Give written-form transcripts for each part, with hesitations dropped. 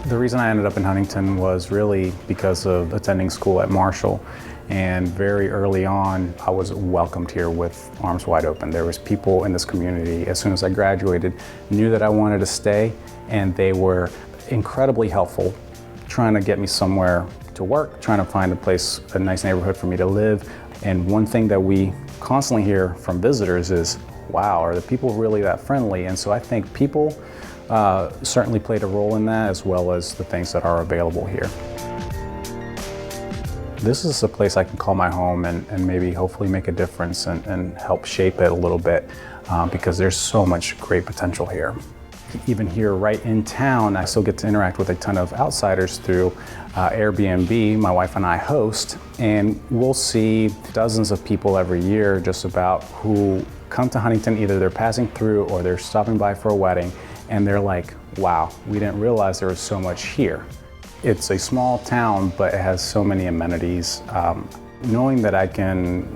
The reason I ended up in Huntington was really because of attending school at Marshall. And very early on, I was welcomed here with arms wide open. There was people in this community, as soon as I graduated, knew that I wanted to stay, and they were incredibly helpful, trying to get me somewhere to work, trying to find a nice neighborhood for me to live. And one thing that we constantly hear from visitors is, wow, are the people really that friendly? And so I think people certainly played a role in that, as well as the things that are available here. This is a place I can call my home and maybe hopefully make a difference and help shape it a little bit because there's so much great potential here. Even here right in town, I still get to interact with a ton of outsiders through Airbnb. My wife and I host, and we'll see dozens of people every year just about who come to Huntington. Either they're passing through or they're stopping by for a wedding, and they're like, wow, we didn't realize there was so much here. It's a small town, but it has so many amenities. Knowing that I can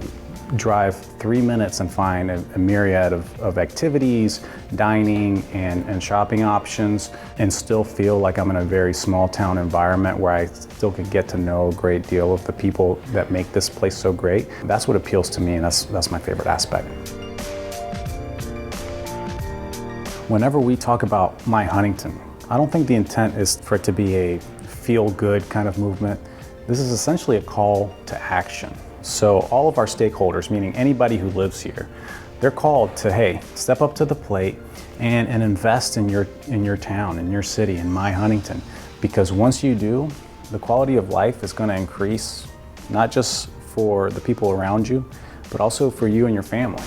drive 3 minutes and find a myriad of activities, dining, and shopping options, and still feel like I'm in a very small town environment where I still could get to know a great deal of the people that make this place so great. That's what appeals to me, and that's my favorite aspect. Whenever we talk about My Huntington, I don't think the intent is for it to be a feel-good kind of movement. This is essentially a call to action. So all of our stakeholders, meaning anybody who lives here, they're called to, hey, step up to the plate and invest in your town, in your city, in My Huntington. Because once you do, the quality of life is going to increase, not just for the people around you, but also for you and your family.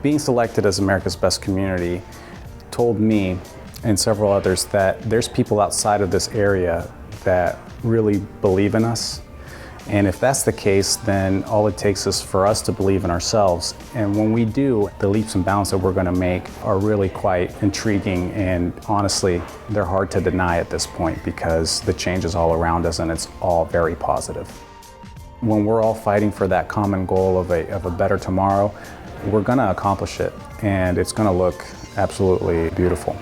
Being selected as America's Best Community told me and several others that there's people outside of this area that really believe in us. And if that's the case, then all it takes is for us to believe in ourselves. And when we do, the leaps and bounds that we're going to make are really quite intriguing, and honestly, they're hard to deny at this point because the change is all around us and it's all very positive. When we're all fighting for that common goal of a better tomorrow, we're going to accomplish it, and it's going to look absolutely beautiful.